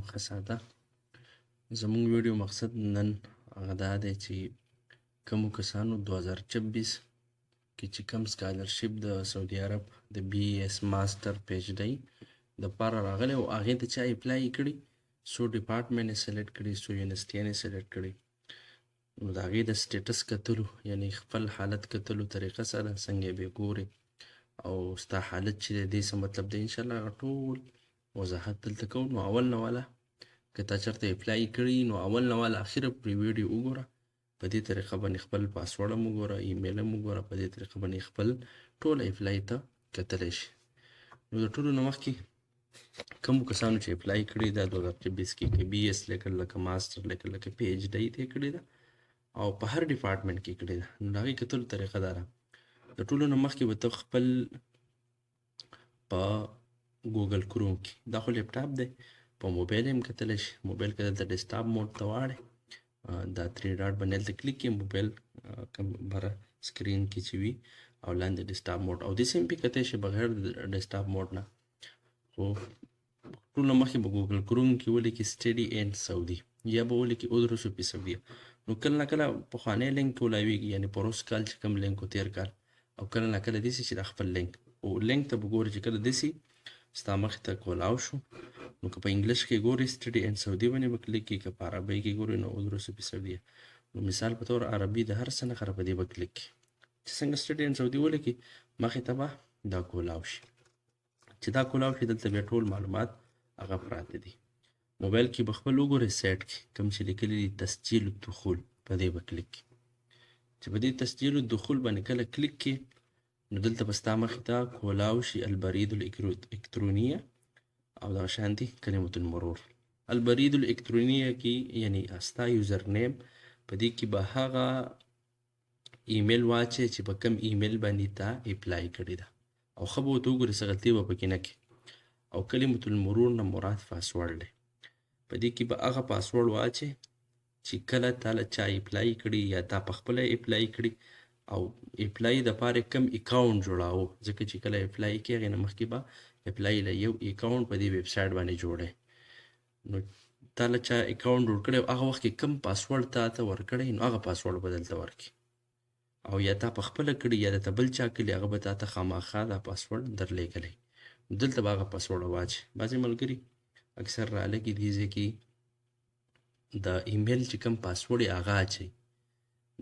ښه ساده. زموږ ویډیو مقصد نن هغه دا دی چې کومو کسانو 2026 کې چې کوم سکالرشپ د سعودي عرب د BS ماسټر پی ایچ ډي دپاره راغلی او هغې ته چا اپلای کړي، څو ډپارټمنټ یې سلیکټ کړي، څو یونیورسټیان یې سلیکټ کړي. نو د هغې د سټیټس کتلو یعنې خپل حالت کتلو طریقه څه ده، څنګه یې بیا ګورې او ستا حالت چې دی دې څه مطلب دی، انشاءالله هغه ټول وضاحت دلته کوو. نو اول نه واله که تا چېرته اپلای کړي نو اول نه واله اخره پرې ویډیو وګوره. په دې طریقه باندې خپل پاسورډ هم وګوره، ایمیل هم وګوره. په دې طریقه باندې خپل ټول اپلای ته کتلی شي. نو د ټولو نه مخکې کومو کسانو چې اپلای کړي دا 2026 کې که BS لیکل لکه ماسټر لیکل لکه PhD ته یې کړې ده او په هر ډپارټمنټ کې کړې ده، نو د هغې کتلو طریقه دا ده. د ټولو نه مخکې به ته خپل په ګوګل کروم کې، دا خو لیپټاپ دی، په موبایل هم کتلی شي. موبایل کې دلته ډیسکټاپ موډ ته واړئ، دا 3 ډاټ باندې هلته کلیک کړئ، موبایل کوم بره سکرین کې چې وي او لاندې ډیسکټاپ موډ او داسې هم پې کتی شي بغیر د ډیسکټاپ موډ نه. خو ټول نه مخکې به ګوګل کروم کې ولیکي سټډي اینډ سعودي یا به ولیکي ادرسو فی سعودیه. نو کله نه کله پخوانی لینک کولاویږي، یعنې پروس کال چې کوم لینک و تېر کال، او کله نه کله داسې چې دا خپل لینک او لینک ته به ګورې چې کله داسې ستا مخې ته کولاو شو، نو که په انګلیش کې ګورې سټډي اینډ سعودي باندې به کلیک کړي، که په عربۍ کې ګورې نو ادرسو فی سعودیه. نو مثال په طور عربي د هر څه نه خره په دې به کلیک کړي چې څنګه سټډي اینډ سعودي ولیکي مخې ته به دا کولاو شي. چې دا کولاو شي دلته بیا ټول معلومات هغه پراته دي. موبایل کې به خپل وګورئ سایټ کې کوم چې لیکلي دي تسجیل الدخول، په دې به کلیک کړي. چې په دې تسجیل الدخول باندې کله کلیک کړي نو دلته به ستا مخې ته کولاو شي البرید الالکترونیه او دغه شانتي کلمة المرور. البرید الالکترونیه کې یعنې ستا یوزر نیم، په دې کې به هغه ایمیل واچې چې په کوم ایمیل باندې تا اپلای کړې ده او ښه به ورته وګورې څه غلطي به پکې نه کړي. او کلمة المرور نه مراد پاسورډ دی. په دې کې به هغه پاسورډ واچې چې کله تا له چا اپلای کړي یا تا په خپله اپلای کړي او اپلای دپاره کم اکاونټ جوړاوه، ځکه چې کله اپلای کړې هغې نه مخکې به اپلای له یو اکاونټ په دې ویبسایټ باندې جوړی. نو تا له چا اکاونټ جوړ کړی او هغه وخت کې کم پاسورډ تا ته ورکړی نو هغه پاسورډ به دلته ورکړي، او یا تا په خپله کړي یا درته بل چا کړي هغه به تا ته خامخا دا پاسورډ درلیږلی. دلته به هغه پاسورډ واچي. بعضې ملګري اکثر رالګي دې ځای کې د ایمیل چې کوم پاسورډ یې هغه اچوي،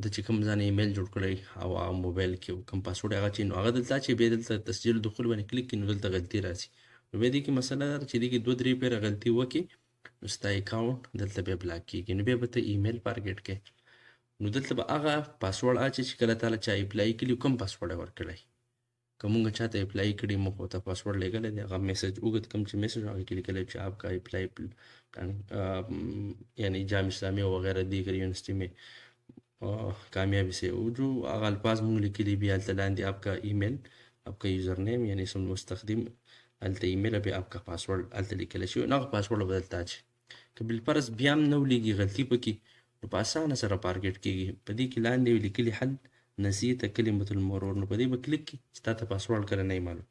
د چې کوم ځان ایمیل جوړ کړی او هغه موبایل کې کوم پاسورډ یې هغه اچوي نو هغه دلته اچوي، بیا دلته تسجیل دخول باندې کلیک کړي نو دلته غلطي راسي. نو بیا دې کې مسله دا ده چې دې کې 2-3 پیره غلطي وکړي نو ستا اکاونټ دلته بیا بلاک کېږي. نو بیا به ته ایمیل فارګېټ کړې، نو دلته به هغه پاسورډ اچوي چې کله تا له چا اپلای کړي کوم پاسورډ یې ورکړی. که مونږ چاته اپلای کړي موږ ورته پاسورډ لیږلی دی، هغه میسج اوږد کوم چې میسج هغه کې لیکلی چې آپ کا اپلائی یعنی جامعہ اسلامیہ وغیرہ دیگر یونیورسٹی میں کامیابی سے جو هغه الفاظ مونږ لیکلي، بیا هلته لاندې آپ کا ایمیل، آپ کا یوزر نیم یعنی اسم المستخدم، هلته ایمیل بیا آپ کا پاسورډ هلته لیکلی شوی نو هغه پاسورډ به دلته اچوي. که بالفرض بیا هم نه ولیږي غلطي پکې نو په اسانه سره فارګېټ کېږي. په دې کې لاندې لیکلي حل نسیت کلمة المرور، نو په دې به کلیک کړي چې تا ته پاسورډ کله نه معلوم.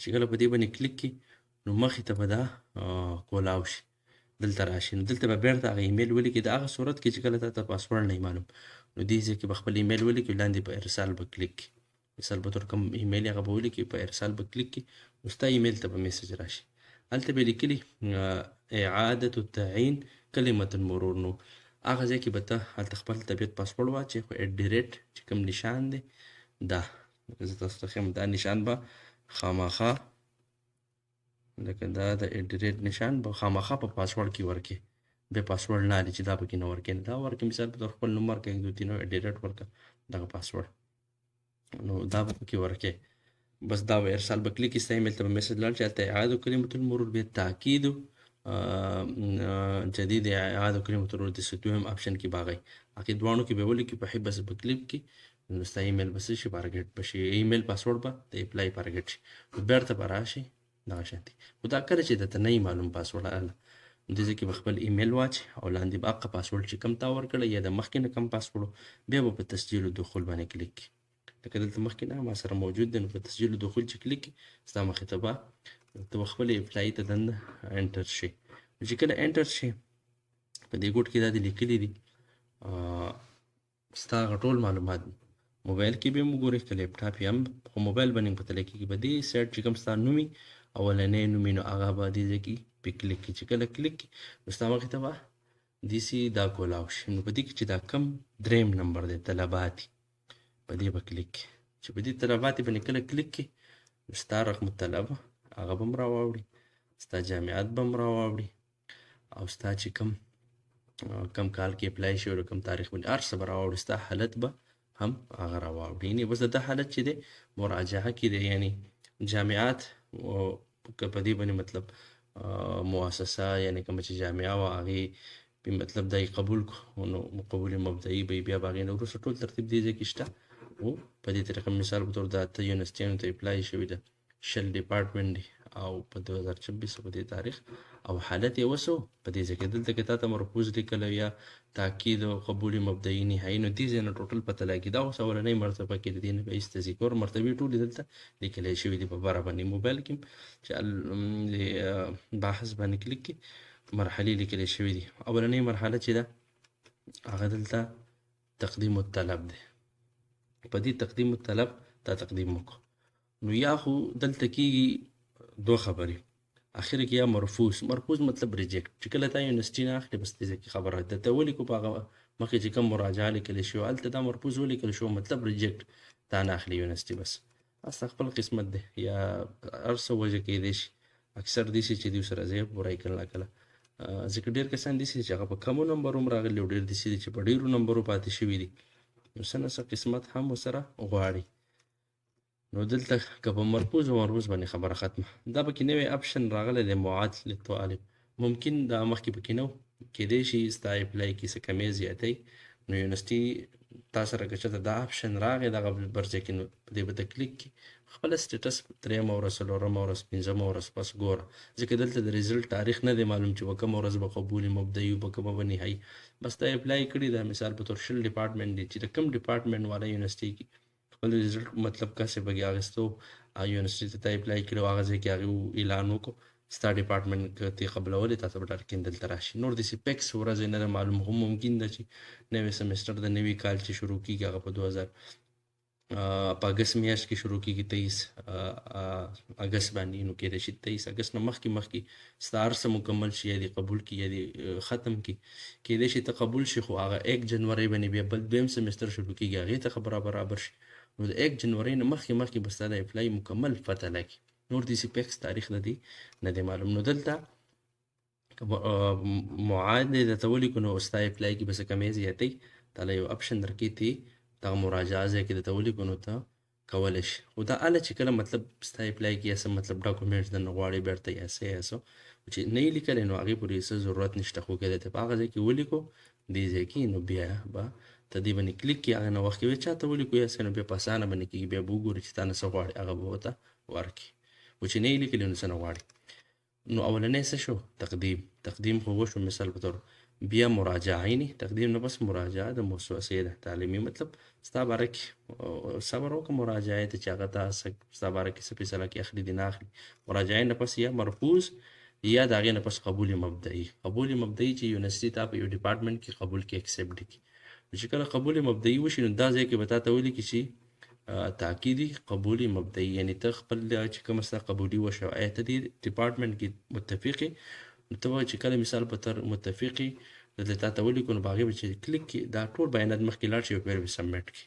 چې کله په دې باندې کلیک کړي نو مخې ته به دا کولاو شي، دلته راشي. نو دلته به بېرته هغه ایمیل ولیکي د هغه صورت کې چې کله تا ته پاسورډ نه معلوم. نو دې ځای کې به خپل ایمیل ولیکي، لاندې په ارسال به کلیک کړي، مثال په طور کوم ایمیل هغه به ولیکي، په ارسال به کلیک کړي نو ستا ایمیل ته به میسج راشي. هلته به یې لیکلي اعادة التعیین کلمة المرور. نو هغه ځای کې به ته هلته خپل طبیعت پاسورډ واچې، خو ایډ چې کوم نشان دی دا زه تاسو ته ښیم، دا نشان به خامخا لکه دا د ایډ نشان به خامخا په پاسورډ کې ورکړې، بیا پاسورډ نه چې دا پکې نه ورکړې، دا ورکړې مثال په طور خپل نوم ورکړه 1 2 3 ایډ ورکړه دغه پاسورډ، نو دا به پکې ورکړې. بس دا به ارسال به کلیک کړي، ستا ایمیل ته به میسج لاړ چې هلته اعاده کلمة المرور بیا تاکید جدید اعاده کلمة المرور د دویم آپشن کې به هغه هغې دواړو کې به یې ولیکي، په بس به کلیک کړي نو ستا ایمیل به څه شي فارګېټ به شي، ایمیل پاسورډ به د اپلای فارګېټ شي. نو بېرته به راشي دغه شانتي. خو دا کله چې درته نه وي معلوم پاسورډ نو دې ځای کې به خپل ایمیل واچي او لاندې به هغه پاسورډ چې کوم تا ورکړی یا د مخکې نه کوم پاسورډ بیا به په تسجیل الدخول باندې کلیک کړي. لکه دلته مخکې نه ما سره موجود دی، نو په تسجیل الدخول چې کلیک کړي ستا مخې ته به خپلې اپلای ته دنده انټر شي. چې کله انټر شي په دې کوډ کې دا دې لیکلي دي ستا هغه ټول معلومات موبایل کې به هم وګورې که لیپټاپ یې هم خو موبایل باندې هم پته لګېږي په دې سایډ چې کوم ستا نوم وي اولنی نوم وي نو هغه به دې ځای کې پې کلیک کړي چې کله کلیک کړي نو ستا مخې ته به داسې دا کولاو شي نو په دې کې چې دا کم دریم نمبر دی طلبات په دې به کلیک کړي چې په دې طلبات باندې کله کلیک کړي نو ستا رقم طلب هغه به هم راواوړي ستا جامعات به هم راواوړي او ستا چې کم کال کې اپلای شوی او کم تاریخ باندې هر څه به راواوړي ستا حالت به هم هغه راواوړي یعنې بس د ده حالت چې دی مراجعه کې دی یعنې جامعات که په دې باندې مطلب مؤسسه یعنې کومه چې جامعه وه هغې مطلب دا یې قبول کړو نو قبول مبدئي به بیا به هغې نه وروسته ټول ترتیب دې ځای کې شته او په دې طریقه مثال په طور د 8 یونیورسټیانو ته اپلای شوي ده 20 ډپارټمنټ دی او په 2026 په دې تاریخ او حالت یې وسو په دې ځای کې دلته کې تا ته مرکوز لیکلی یا تاکید او قبول مبدئي نهایي نو دې ځای نه ټوټل پته لګي دا اوس اولنۍ مرتبه کې د دې نه به هېڅ ذکر مرتبې ټولې دلته لیکلی شوي دي په بره باندې موبایل کې چې بحث باندې کلیک کړي مرحلې لیکلی شوي دي اولنۍ مرحله چې ده هغه دلته تقدیم الطلب دی په دې تقدیم الطلب تا تقدیم وکړو نو یا خو دلته کېږي دوه خبرې اخر کې یا مرفوض مطلب ریجیکټ چې کله تا یونیورسټي نه اخلي بس دې کې خبره ده ته ولیکو په هغه مخکې چې کوم مراجعه لیکلی شوی هلته دا مرفوض ولیکل شو مطلب ریجیکټ تا نه اخلي یونیورسټي بس ستا خپل قسمت دی یا هر څه وجه کېدی شي اکثر داسې چې دوی سره ضعیف برای کله ناکله ځکه ډېر کسان داسې دي چې هغه په کمو نمبرو هم راغلي او ډېر داسې دي چې په ډېرو نمبرو پاتې شوي دي نو څه نه څه قسمت هم ورسره غواړي نو دلته که په مرکوز باندې خبره ختمه دا پکې نوی اپشن راغلی دی معاد للطالب ممکن دا مخکې پکې نه و کېدی شي ستا اپلای کې څه کمی زیاتی نو یونیورسټي تا سره که چېرته دا اپشن راغی دغه برځای کې نو په دې به ته کلیک کړي خپله سټیټس درېیمه ورځ څلورمه ورځ پنځمه ورځ پس ګوره ځکه دلته د ریزلټ تاریخ نه دی معلوم چې په کومه ورځ به قبول مبدئي په کومه به نهایي بس تا اپلای کړي دا مثال په طور 20 ډپارټمنټ دی چې د کوم ډپارټمنټ والا یونیورسټي کې خپل ریزلټ مطلب کسې بګې اخیستو یونیورسټي ته اپلای کړي او هغه ځای کې هغې اعلان وکړو ستا ډپارټمنټ که ته قبلولې تا ته به ډایرکټ دلته راشي نور داسې پیکس ورځې نه ده معلوم هم ممکن ده چې نوی سمسټر د نوي کال چې شروع کېږي هغه په 2000 په اګست میاشت کې شروع کېږي 23 اګست باندې نو کېدای شي 23 اګست نه مخکې ستا هر څه مکمل شي یا دې قبول کړي یا دې ختم کړي کېدای شي ته قبول شي خو هغه 1 جنوري باندې بیا بل دویم سمسټر شروع کېږي هغې ته خبره برابر شي نو د 1 جنوري نه مخکې به ستا د اپلای مکمل پته لګي نور داسې پیکس تاریخ نه دی معلوم نو دلته معاد دی درته ولیکو نو ستا اپلای کې به څه کمی زیاتی تاله یو اپشن درکې تی دغه مراجعه ځای کې درته ولیکو نو ته کولی شي خو دا هله چې کله مطلب ستا اپلای کې یا څه مطلب ډاکومنټس درنه غواړي بیرته یا څه چې نه یې لیکلی نو هغې پورې څه ضرورت نشته خو که درته په هغه ځای کې ولیکو دې ځای کې نو بیا به ته دې باندې کلیک کړي هغه نه وخت کې به چاته ولیکو یا څه نو بیا په اسانه باندې کېږي بیا به وګوري چې تا نه څه غواړي هغه به ورته ورکړي خو چې نه یې لیکلي نو څه نه غواړي نو اولنی څه شو تقدیم خو وشو مثال په طور بیا مراجعه تقدیم نه بس مراجعه د مؤسسې ده تعلیمي مطلب ستا باره کې صبر وکړه مراجعې ته چې هغه ته ستا باره کې څه فیصله کې اخلي دې نه اخلي مراجعې نه پس یا مرفوض یا د هغې نه پس قبول مبدئي چې یونیورسټي تا په یو ډپارټمنټ کې قبول کې اکسپټ کړي چې کله قبول مبدئي وشي نو دا ځای کې به تا ته ولیکي چې تاکیدي قبول مبدئي یعنی ته خپل چې کومه ستا قبولي وشوه آیا ته دې ډپارټمنټ کې متفقې نو ته به چې کله مثال په طور متفقې دلته تا ته ولیکو نو په هغې به چې کلیک کړي دا ټول بیانات مخکې لاړ شي او بیا به سبمیټ کړي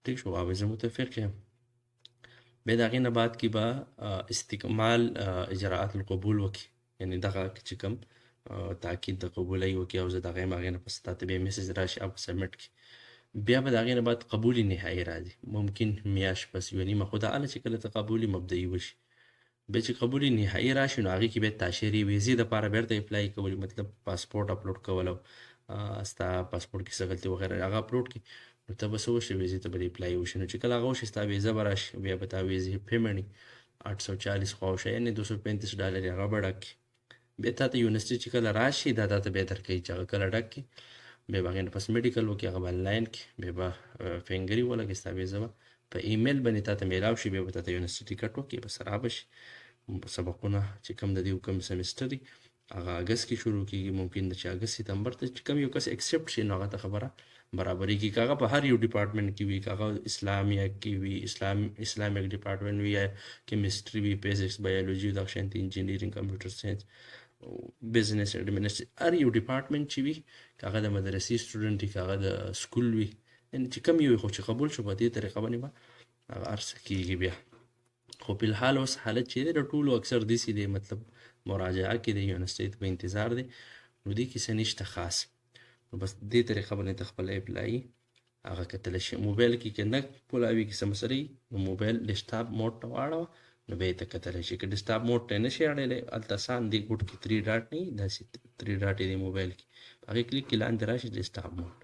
ټیک شو هغه زه متفق یم بیا د هغې نه بعد کې به استکمال اجراءات القبول وکړي یعنې دغه چې کوم تاکید د قبولۍ وکړي او زه د هغې نه پس تا ته بیا میسج راشي او سبمیټ کړي بیا به د هغې نه بعد قبول نهایي راځي ممکن میاشت پس یوه نیمه خو دا هله چې کله ته قبول مبدئي وشي بیا چې قبول نهایي راشي نو هغې کې بیا تاشرې ویزې دپاره بیرته اپلای کول مطلب پاسپورټ اپلوډ کول او ستا پاسپورټ کې څه غلطي وغیره هغه اپلوډ کړي نو ته به څه وشي ویزې ته به اپلای وشي نو چې کله هغه وشي ستا ویزه به راشي بیا به تا ویزې پیمنټ 840 خواوشا یعنې 235 ډالر هغه به ډک کړي بیا تا ته یونیورسټي چې کله راشي دا تا ته بیا درکوي چې هغه کله ډک کړي بیا به هغې نه پس میډیکل وکړي هغه به انلاین کړي بیا به فنګري ولګي ستا ویزه به په ایمیل باندې تا ته میلاو شي بیا به تا ته یونیورسټي ټیکټ وکړي بس را به شي سبقونه چې کوم د دې کوم سمسټر دي هغه اګست کې شروع کیږي، ممکن د چې اګست سپتمبر ته چې کوم یو کس ایکسپټ شي نو هغه ته خبره برابرېږي. که هغه په هر یو ډپارټمنټ کې وي، که هغه اسلامیه کې وي، اسلامیک ډپارټمنټ وي، یا کیمستري وي، فزکس، بایولوژي، دغه شانتي انجینیرینګ، کمپیوټر ساینس، بزنس ایډمنسټریشن، هر یو ډپارټمنټ چې وي، که هغه د مدرسې سټوډنټ وي، که هغه د سکول وي، یعنې چې کوم یو خو چې قبول شو په دې طریقه باندې به هغه هر څه کېږي بیا. خو په الحال اوس حالت چې دی د ټولو اکثر داسې دی، مطلب مراجعه کې د یونیورسټۍ په انتظار دی، نو دې کې څه نشته خاص. نو بس دې طریقه باندې ته خپل اپلای هغه کتلی شي. موبایل کې که نه کولاوي کې څه مسله وي، نو موبایل ډیسکټاپ موډ ته واړوه، نو بیا یې ته کتلی شي. که ډیسکټاپ موډ ته یې نه شي اړولی، هلته آسان دی، ګوټ کې 3 ډاټ نه وي، داسې 3 ډاټ یې دی موبایل کې، په هغې کلیک کې لاندې راشي ډیسکټاپ موډ،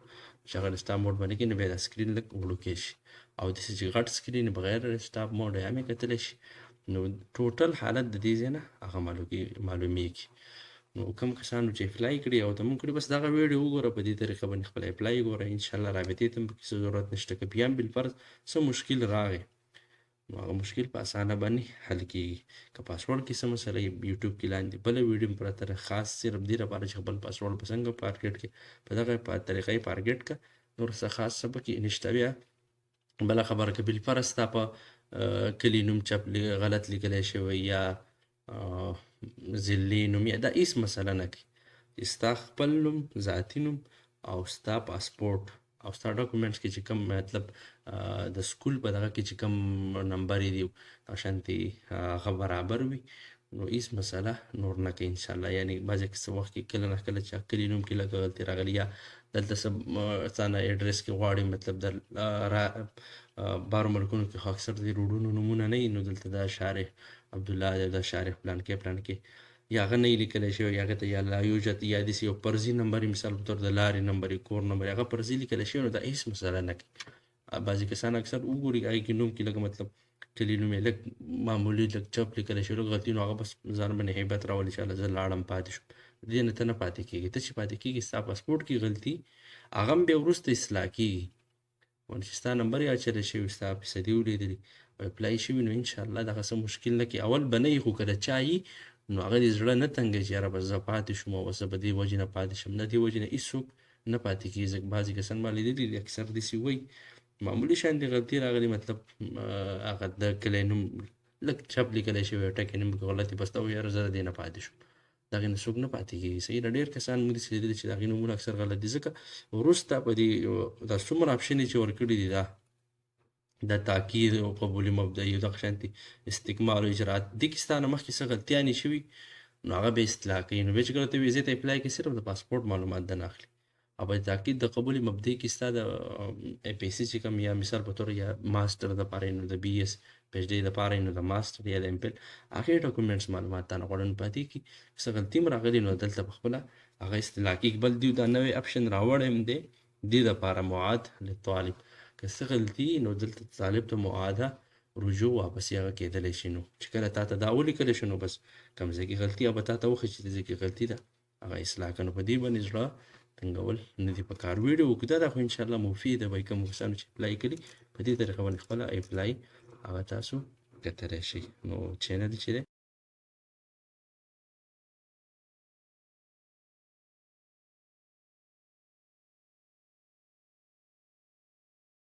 چې هغه ډیسکټاپ موډ باندې کړي، نو بیا دا سکرین لږ وړوکی شي. او داسې چې غټ سکرین بغیر ډیسکټاپ موډ یا هم یې کتلی شي. نو ټوټل حالت د دې ځای نه هغه معلومیږي. نو کوم کسانو چې اپلای کړي او تموم کړي، بس دغه ویډیو وګوره، په دې طریقه باندې خپل اپلای وګوره، انشاءالله رابطې ته هم پکې څه ضرورت نشته. که بیا هم بالفرض څه مشکل راغی، نو هغه مشکل په اسانه باندې حل کېږي. که پاسورډ کې څه مسله وي، یوټیوب کې لاندې بله ویډیو هم پرته ده، خاص صرف دې لپاره چې خپل پاسورډ به څنګه فارګیټ کړې، په دغه طریقه یې فارګیټ کړه، نور څه خاص څه پکې نشته. بیا بله خبره، که بالفرض ستا په کلي نوم چپ غلط لیکلی شوی، یا ضلعي نوم، یا دا هېڅ مسله نه کوي. چې ستا خپل نوم، ذاتي نوم، او ستا پاسپورټ او ستا ډاکومنټس کې چې کوم مطلب د سکول په دغه کې چې کوم نمبر یې دی او شانتې هغه برابر وي، نو هېڅ مسله نور نه کوي انشاءالله. یعنې بعضې څه وخت کې کله نه کله چې کلي نوم کې لږ غلطي راغلي، یا دلته څه تا نه ایډرس کې غواړي، مطلب د بارو ملکونو کې خو اکثر د روډونو نومونه نه وي، نو دلته د شارح عبدالله دی، د شارح پلانکې یا هغه نه یې لیکلی شوی، یا هغې ته یا لا یوجد یا داسې یو فرضي نمبر یې، مثال په طور د لارې نمبر یې، کور نمبر یې هغه فرضي لیکلی شوی، نو دا هېڅ مسله نه کوي. بعضې کسان اکثر وګوري هغې کې نوم کې لږ مطلب کلي نوم یې لږ معمولي لږ چپ لیکلی شوی، لږ غلطي، نو هغه بس ځان باندې هیبت راولي چې هله زه لاړم پاتې شوم. دې نه ته نه پاتې کېږي. ته چې پاتې کېږي، ستا پاسپورټ کې غلطي هغه هم بیا وروسته اصلاح کېږي، چې ستا نمبر یې اچولی شوي، ستا فیصدي ولیدلي او اپلای شوي، نو انشاءالله دغه څه مشکل نه کوي. اول به نه وي، خو که د چا وي، نو هغه دې زړه نه تنګوي چې یاره بس زه پاتې شوم او بس زه به دې وجې نه پاتې شم. نه، دې وجې نه هېڅوک نه پاتې کېږي. ځکه بعضې کسان ما لیدلي دي، اکثر داسې وایي معمولي شانتې غلطي راغلي، مطلب هغه د کلی نوم لږ چپ لیکلی شوی، ټکي نوم کې غلطي، بس ته وایي یاره زه د دې نه پاتې شوم. د هغې نه څوک نه پاتې کېږي. صحیح ده. ډېر کسان موږ داسې لیدلي چې د هغې نومونه اکثر غلط دي، ځکه وروسته په دې دا څومره اپشن یې چې ورکړي دي، دا تاکید او قبولي مبدئي او دغه شانتې استکمال او اجرات، دې کې ستا نه مخکې څه غلطیانې شوي، نو هغه به اصلاح کوي. نو بیا چې کله ته ویزې ته اپلای کوې، صرف د پاسپورټ معلومات دننه اخلي، او په تاکید د قبولي مبدئي کې ستا د پی سي چې کوم، یا مثال په طور یا ماسټر دپاره نو د بي ایس پی ایچ ډي دپاره نو د ماسټر یا د امپل هغې ډاکومنټس معلومات تا نه غواړي. نو په دې کې څه غلطي هم راغلي، نو دلته په خپله هغه اصلاح کېږي. بل دوی دا نوی اپشن راوړی هم دی دې دپاره، معاد للطالب، که څه غلطي نو دلته طالب ته معاده رجوع واپسې هغه کېدلی شي. نو چې کله تا ته دا ولیکلی شي، نو بس کوم ځای کې غلطي او به تا ته وښیي چې دې ځای کې غلطي ده، هغه اصلاح کړه. نو په دې باندې زړه تنګول نه دي په کار. ویډیو اوږده ده، خو انشاءالله مفیده به وي. کومو کسانو چې اپلای کړي، په دې طریقه باندې خپله اپلای هغه تاسو کتلی شئ. نو چینل چې دی